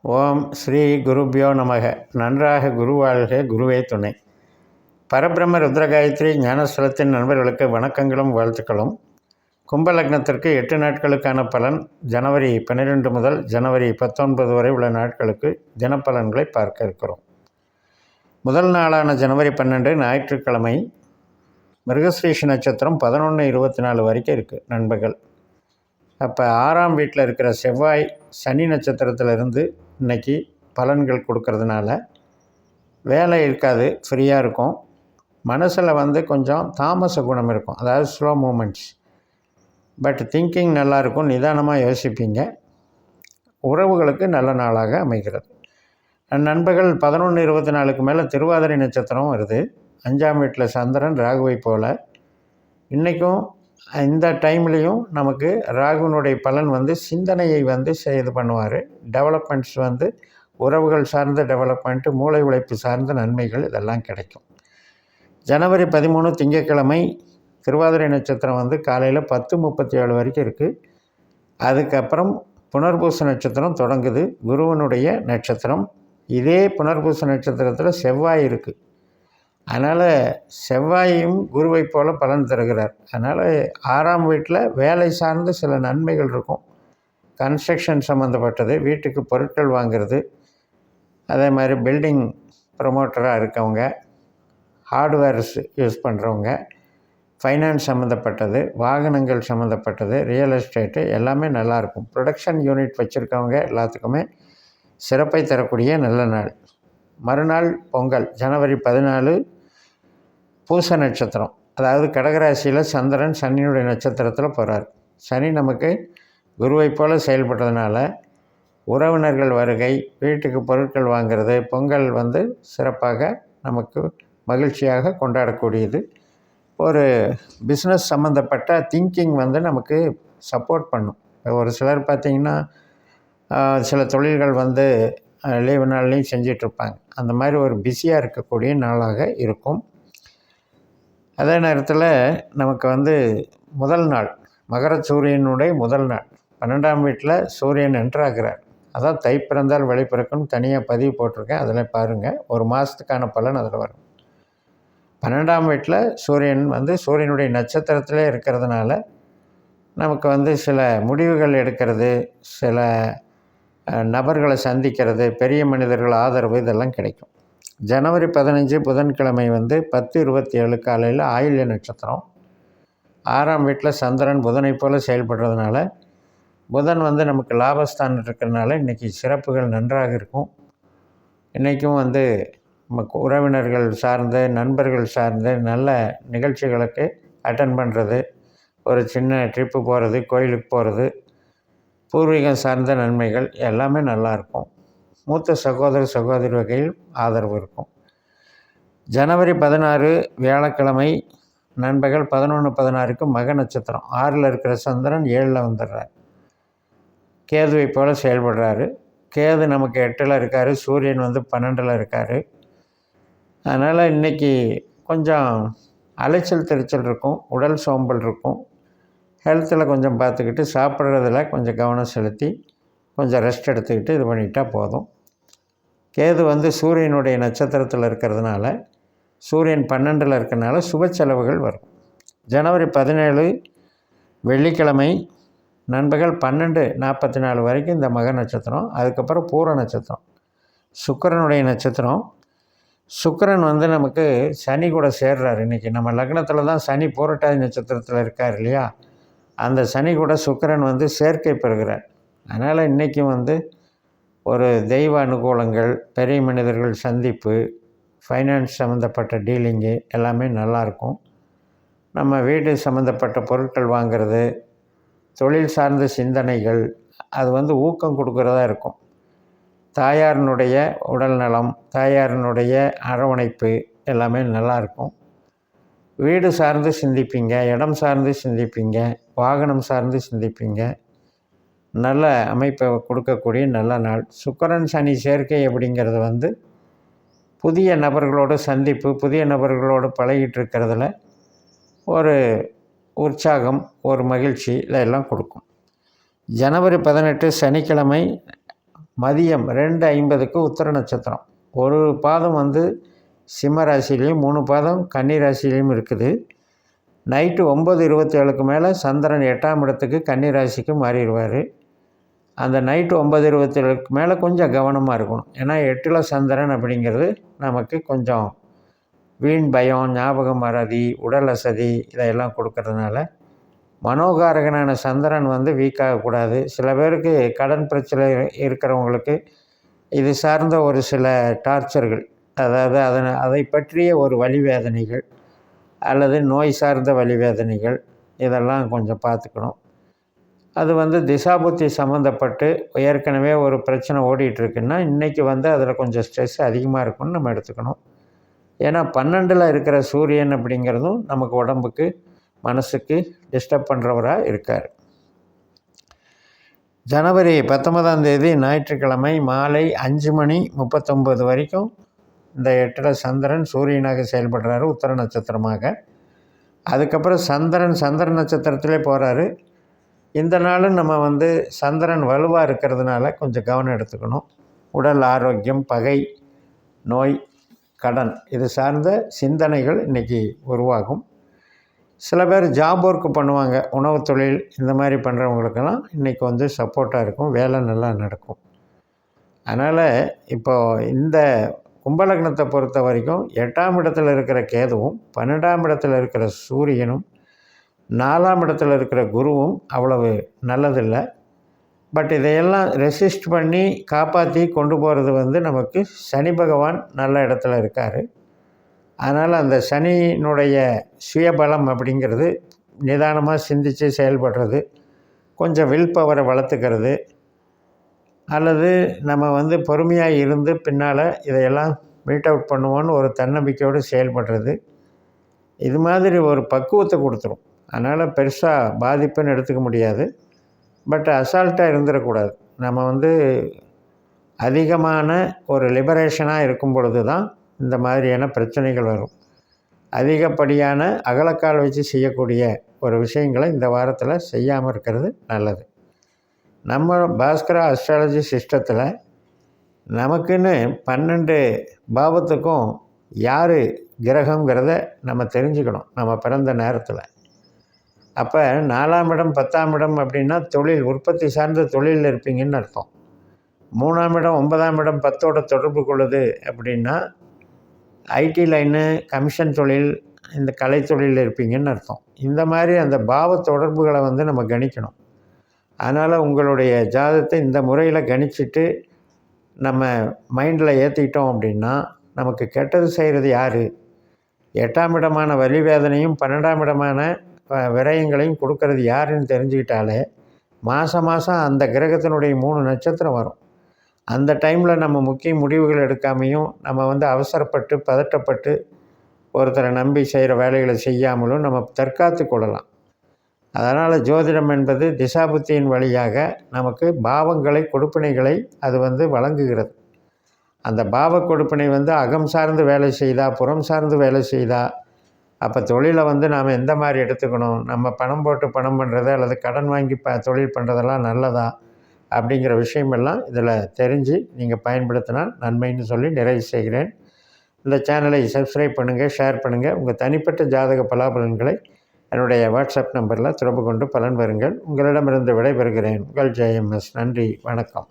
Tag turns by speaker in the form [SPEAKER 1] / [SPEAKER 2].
[SPEAKER 1] ஓம் ஸ்ரீ குருபியோ நமக. நன்றாக குருவாழ்க, குருவே துணை. பரபிரம்ம ருத்ரகாயத்ரி ஞானஸ்தலத்தின் நண்பர்களுக்கு வணக்கங்களும் வாழ்த்துக்களும். கும்பலக்னத்திற்கு 8 நாட்களுக்கான பலன் ஜனவரி 12 முதல் ஜனவரி 19 வரை உள்ள நாட்களுக்கு தினப்பலன்களை பார்க்க இருக்கிறோம். முதல் நாளான ஜனவரி 12 ஞாயிற்றுக்கிழமை, மிருகஸ்ரீஷ நட்சத்திரம் 11:24 வரைக்கும் இருக்குது நண்பர்கள். அப்போ 6ஆம் வீட்டில் இருக்கிற செவ்வாய் சனி நட்சத்திரத்திலிருந்து இன்றைக்கி பலன்கள் கொடுக்கறதுனால வேலை இருக்காது, ஃப்ரீயாக இருக்கும். மனசில் கொஞ்சம் தாமச குணம் இருக்கும், அதாவது ஸ்லோ மூமெண்ட்ஸ். பட் திங்கிங் நல்லாயிருக்கும், நிதானமாக யோசிப்பீங்க. உறவுகளுக்கு நல்ல நாளாக அமைகிறது. நண்பர்கள் 11:24க்கு மேலே திருவாதிரை நட்சத்திரம் வருது. 5ஆம் வீட்டில் சந்திரன் ராகுவை போல். இன்றைக்கும் இந்த டைம்லேயும் நமக்கு ராகுனுடைய பலன் சிந்தனையை இது பண்ணுவார். டெவலப்மெண்ட்ஸ் உறவுகள் சார்ந்த டெவலப்மெண்ட்டு, மூளை உழைப்பு சார்ந்த நன்மைகள் இதெல்லாம் கிடைக்கும். ஜனவரி 13 திங்கட்கிழமை திருவாதிரை நட்சத்திரம் காலையில் 10:37 வரைக்கும் இருக்குது. அதுக்கப்புறம் புனர்பூச நட்சத்திரம் தொடங்குது, குருவனுடைய நட்சத்திரம். இதே புனர்பூச நட்சத்திரத்தில் செவ்வாய் இருக்குது. அதனால் செவ்வாயும் குருவை போல் பலன் தருகிறார். அதனால் 6ஆம் வீட்டில் வேலை சார்ந்த சில நன்மைகள் இருக்கும். கன்ஸ்ட்ரக்ஷன் சம்மந்தப்பட்டது, வீட்டுக்கு பொருட்கள் வாங்கிறது, அதே மாதிரி பில்டிங் ப்ரொமோட்டராக இருக்கவங்க, ஹார்ட்வேர்ஸ் யூஸ் பண்ணுறவங்க, ஃபைனான்ஸ் சம்மந்தப்பட்டது, வாகனங்கள் சம்மந்தப்பட்டது, ரியல் எஸ்டேட்டு எல்லாமே நல்லாயிருக்கும். ப்ரொடக்ஷன் யூனிட் வச்சுருக்கவங்க எல்லாத்துக்குமே சிறப்பை தரக்கூடிய நல்ல நாள். மறுநாள் பொங்கல், ஜனவரி 14 பூச நட்சத்திரம். அதாவது கடகராசியில் சந்திரன் சனியினுடைய நட்சத்திரத்தில் போகிறார். சனி நமக்கு குருவை போல் செயல்பட்டதுனால உறவினர்கள் வருகை, வீட்டுக்கு பொருட்கள் வாங்கிறது, பொங்கல் சிறப்பாக நமக்கு மகிழ்ச்சியாக கொண்டாடக்கூடியது. ஒரு பிஸ்னஸ் சம்மந்தப்பட்ட திங்கிங் நமக்கு சப்போர்ட் பண்ணும். ஒரு சிலர் பார்த்திங்கன்னா சில தொழில்கள் லீவு நாள்லேயும் செஞ்சிட்ருப்பாங்க. அந்த மாதிரி ஒரு பிஸியாக இருக்கக்கூடிய நாளாக இருக்கும். அதே நேரத்தில் நமக்கு முதல் நாள் மகர சூரியனுடைய முதல் நாள் 12ஆம் வீட்டில் சூரியன் என்ட்ராகிறார். அதான் தை பிறந்தால் வழி பிறக்குன்னு தனியாக பதிவு போட்டிருக்கேன், அதில் பாருங்கள். ஒரு மாதத்துக்கான பலன் அதில் வரும். 12ஆம் வீட்டில் சூரியன் சூரியனுடைய நட்சத்திரத்திலே இருக்கிறதுனால நமக்கு சில முடிவுகள் எடுக்கிறது, சில நபர்களை சந்திக்கிறது, பெரிய மனிதர்கள் ஆதரவு இதெல்லாம் கிடைக்கும். ஜனவரி 15 புதன்கிழமை 10:27 காலையில் ஆயில்ய நட்சத்திரம். 6ஆம் வீட்டில் சந்திரன் புதனை போல் செயல்படுறதுனால புதன் நமக்கு லாபஸ்தானம் இருக்கிறதுனால இன்றைக்கி சிறப்புகள் நன்றாக இருக்கும். இன்றைக்கும் நமக்கு உறவினர்கள் சார்ந்த, நண்பர்கள் சார்ந்த நல்ல நிகழ்ச்சிகளுக்கு அட்டன் பண்ணுறது, ஒரு சின்ன ட்ரிப்பு போகிறது, கோயிலுக்கு போகிறது, பூர்வீகம் சார்ந்த நன்மைகள் எல்லாமே நல்லாயிருக்கும். மூத்த சகோதர சகோதரி வகையில் ஆதரவு இருக்கும். ஜனவரி 16 வியாழக்கிழமை நண்பர்கள் 11:16க்கு மக நட்சத்திரம். 6ல் இருக்கிற சந்திரன் 7ல் வந்துடுறார். கேதுவை போல் செயல்படுறாரு. கேது நமக்கு 8ல் இருக்கார், சூரியன் 12ல் இருக்கார். அதனால் இன்றைக்கி கொஞ்சம் அலைச்சல் திருச்சல் இருக்கும், உடல் சோம்பல் இருக்கும். ஹெல்த்தில் கொஞ்சம் பார்த்துக்கிட்டு, சாப்பிட்றதில் கொஞ்சம் கவனம் செலுத்தி கொஞ்சம் ரெஸ்ட் எடுத்துக்கிட்டு இது பண்ணிட்டால் போதும். கேது சூரியனுடைய நட்சத்திரத்தில் இருக்கிறதுனால, சூரியன் 12ல் இருக்கிறதுனால சுப செலவுகள் வரும். ஜனவரி 17 வெள்ளிக்கிழமை நண்பர்கள் 12:44 வரைக்கும் இந்த மக நட்சத்திரம். அதுக்கப்புறம் பூர நட்சத்திரம், சுக்கிரனுடைய நட்சத்திரம். சுக்கிரன் நமக்கு சனி கூட சேர்றார். இன்றைக்கி நம்ம லக்னத்தில் தான் சனி பூரட்டாதி நட்சத்திரத்தில் இருக்கார் இல்லையா, அந்த சனி கூட சுக்கிரன் சேர்க்கை பெறுகிறார். அதனால் இன்றைக்கும் ஒரு தெய்வ அனுகூலங்கள், பெரிய மனிதர்கள் சந்திப்பு, ஃபைனான்ஸ் சம்மந்தப்பட்ட டீலிங்கு எல்லாமே நல்லாயிருக்கும். நம்ம வீடு சம்மந்தப்பட்ட பொருட்கள் வாங்கிறது, தொழில் சார்ந்த சிந்தனைகள் அது ஊக்கம் கொடுக்குறதா இருக்கும். தாயாரினுடைய உடல் நலம், தாயாரினுடைய அரவணைப்பு எல்லாமே நல்லாயிருக்கும். வீடு சார்ந்து சிந்திப்பீங்க, இடம் சார்ந்து சிந்திப்பீங்க, வாகனம் சார்ந்து சிந்திப்பீங்க. நல்ல அமைப்பை கொடுக்கக்கூடிய நல்ல நாள். சுக்கிரன் சனி சேர்க்கை அப்படிங்கிறது புதிய நபர்களோடு சந்திப்பு, புதிய நபர்களோடு பழகிட்டு இருக்கிறதுல ஒரு உற்சாகம், ஒரு மகிழ்ச்சி இதெல்லாம் கொடுக்கும். ஜனவரி 18 சனிக்கிழமை மதியம் 2:50க்கு உத்திர நட்சத்திரம். ஒரு பாதம் வந்து சிம்ம ராசிலையும் 3 பாதம் கன்னி ராசிலையும் இருக்குது. நைட்டு 9:27க்கு மேலே சந்திரன் 8ஆம் இடத்துக்கு கன்னி ராசிக்கு மாறிடுவார். அந்த நைட்டு 9:27க்கு மேலே கொஞ்சம் கவனமாக இருக்கணும். ஏன்னா 8ல் சந்திரன் அப்படிங்கிறது நமக்கு கொஞ்சம் வீண் பயம், ஞாபகம் மறதி, உடல் அசதி இதையெல்லாம் கொடுக்கறதுனால மனோகாரகனான சந்திரன் வந்து வீக்காகக்கூடாது. சில பேருக்கு கடன் பிரச்சனை இருக்கிறவங்களுக்கு இது சார்ந்த ஒரு சில டார்ச்சர்கள், அதாவது அதை பற்றிய ஒரு வலிவேதனைகள் அல்லது நோய் சார்ந்த வலிவேதனைகள் இதெல்லாம் கொஞ்சம் பார்த்துக்கணும். அது வந்து திசாபுத்தி சம்மந்தப்பட்டு ஏற்கனவே ஒரு பிரச்சனை ஓடிட்டுருக்குன்னா இன்றைக்கி வந்து அதில் கொஞ்சம் ஸ்ட்ரெஸ் அதிகமாக இருக்குன்னு நம்ம எடுத்துக்கணும். ஏன்னா 12ல் இருக்கிற சூரியன் அப்படிங்கிறதும் நமக்கு உடம்புக்கு மனசுக்கு டிஸ்டர்ப் பண்ணுறவராக இருக்கார். ஜனவரி 19ஆம் தேதி ஞாயிற்றுக்கிழமை மாலை 5:39 வரைக்கும் இந்த 8ல் சந்திரன் சூரியனாக செயல்படுறாரு உத்திர நட்சத்திரமாக. அதுக்கப்புறம் சந்திர நட்சத்திரத்திலே போகிறாரு. இந்த நாளும் நம்ம வந்து சந்திரன் வலுவாக இருக்கிறதுனால கொஞ்சம் கவனம் எடுத்துக்கணும். உடல் ஆரோக்கியம், பகை, நோய், கடன் இது சார்ந்த சிந்தனைகள் இன்றைக்கி உருவாகும். சில பேர் ஜாப் ஒர்க்கு பண்ணுவாங்க, உணவு தொழில் இந்த மாதிரி பண்ணுறவங்களுக்கெல்லாம் இன்றைக்கி வந்து சப்போர்ட்டாக இருக்கும், வேலை நல்லா நடக்கும். அதனால் இப்போது இந்த கும்பலக்னத்தை பொறுத்த வரைக்கும் 8ஆம் இடத்துல இருக்கிற கேதுவும் 12ஆம் இடத்துல இருக்கிற சூரியனும் 4ஆம் இடத்துல இருக்கிற குருவும் அவ்வளவு நல்லதில்லை. பட் இதையெல்லாம் ரெசிஸ்ட் பண்ணி காப்பாற்றி கொண்டு போகிறது வந்து நமக்கு சனி பகவான் நல்ல இடத்துல இருக்கார். அதனால் அந்த சனியினுடைய சுயபலம் அப்படிங்கிறது நிதானமாக சிந்தித்து செயல்படுறது, கொஞ்சம் வில் பவரை வளர்த்துக்கிறது, அல்லது நம்ம வந்து பொறுமையாக இருந்து பின்னால் இதையெல்லாம் மீட் அவுட் பண்ணுவோன்னு ஒரு தன்னம்பிக்கையோடு செயல்படுறது, இது மாதிரி ஒரு பக்குவத்தை கொடுத்துரும். அதனால் பெருசாக பாதிப்புன்னு எடுத்துக்க முடியாது. பட் அசால்ட்டாக இருந்துடக்கூடாது. நம்ம வந்து அதிகமான ஒரு லிபரேஷனாக இருக்கும் பொழுது தான் இந்த மாதிரியான பிரச்சனைகள் வரும். அதிகப்படியான அகலக்கால் வச்சு செய்யக்கூடிய ஒரு விஷயங்களை இந்த வாரத்தில் செய்யாமல் இருக்கிறது நல்லது. நம்ம பாஸ்கரா அஸ்ட்ராலஜி சிஸ்டத்தில் நமக்குன்னு 12 பாவத்துக்கும் யார் கிரகங்கிறத நம்ம தெரிஞ்சுக்கணும் நம்ம பிறந்த நேரத்தில். அப்போ 4ஆம் இடம் 10ஆம் இடம் அப்படின்னா தொழில், உற்பத்தி சார்ந்த தொழிலில் இருப்பீங்கன்னு அர்த்தம். 3ஆம் இடம் 9ஆம் இடம் 10ஓட தொடர்பு கொள்ளுது அப்படின்னா ஐடி லைனு, கமிஷன் தொழில், இந்த கலை தொழிலில் இருப்பீங்கன்னு அர்த்தம். இந்த மாதிரி அந்த பாவ தொடர்புகளை வந்து நம்ம கணிக்கணும். அதனால் உங்களுடைய ஜாதகத்தை இந்த முறையில் கணிச்சிட்டு நம்ம மைண்டில் ஏற்றிக்கிட்டோம் அப்படின்னா நமக்கு கெட்டது செய்கிறது யார், 8ஆம் இடமான வலிவேதனையும் 12ஆம் இடமான விரயங்களையும் கொடுக்கறது யாருன்னு தெரிஞ்சுக்கிட்டாலே மாதம் அந்த கிரகத்தினுடைய 3 நட்சத்திரம் வரும். அந்த டைமில் நம்ம முக்கிய முடிவுகள் எடுக்காமையும் நம்ம வந்து அவசரப்பட்டு பதட்டப்பட்டு ஒருத்தரை நம்பி செய்கிற வேலைகளை செய்யாமலும் நம்ம தற்காத்து கொள்ளலாம். அதனால் ஜோதிடம் என்பது திசாபுத்தியின் வழியாக நமக்கு பாவங்களை, கொடுப்பினைகளை அது வந்து வழங்குகிறது. அந்த பாவ கொடுப்பினை வந்து அகம் சார்ந்து வேலை செய்தா, புறம் சார்ந்து வேலை செய்தா, அப்போ தொழிலை வந்து நாம் எந்த மாதிரி எடுத்துக்கணும், நம்ம பணம் போட்டு பணம் பண்ணுறது அல்லது கடன் வாங்கி தொழில் பண்ணுறதெல்லாம் நல்லதா அப்படிங்கிற விஷயமெல்லாம் இதில் தெரிஞ்சு நீங்கள் பயன்படுத்தினா நன்மைன்னு சொல்லி நிறைவு செய்கிறேன். இந்த சேனலை சப்ஸ்கிரைப் பண்ணுங்கள், ஷேர் பண்ணுங்கள். உங்கள் தனிப்பட்ட ஜாதக பலாபலன்களை என்னுடைய வாட்ஸ்அப் நம்பரில் தொடர்பு கொண்டு பலன் பெறுங்கள். உங்களிடமிருந்து விடைபெறுகிறேன். உங்கள் JMS. நன்றி, வணக்கம்.